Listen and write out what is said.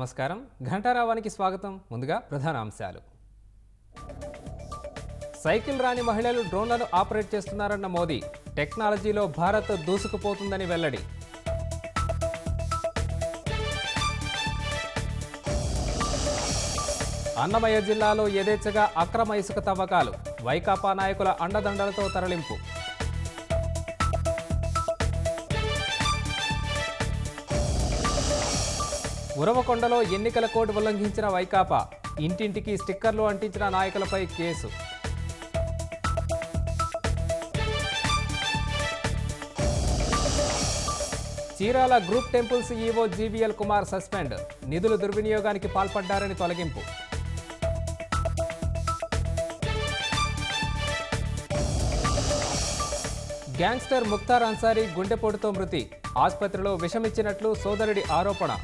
నమస్కారం. ఘంటారావానికి స్వాగతం. ముందుగా ప్రధాన అంశాలు. సైకిల్ రాని మహిళలు డ్రోన్లను ఆపరేట్ చేస్తున్నారన్న మోదీ. టెక్నాలజీలో భారత్ దూసుకుపోతుందని వెల్లడి. అన్నమయ్య జిల్లాలో యథేచ్ఛగా అక్రమ ఇసుక తవ్వకాలు. వైకాపా నాయకుల అండదండలతో తరలింపు. ఉరవకొండలో ఎన్నికల కోడ్ ఉల్లంఘించిన వైకాపా. ఇంటింటికి స్టిక్కర్లు అంటించిన నాయకులపై కేసు. Chirala group temples EO GVL Kumar suspend. నిధులు దుర్వినియోగానికి పాల్పడ్డారని తొలగింపు. గ్యాంగ్స్టర్ ముఖ్తార్ అన్సారీ గుండెపోటుతో మృతి. ఆసుపత్రిలో విషమిచ్చినట్లు సోదరుడి ఆరోపణ.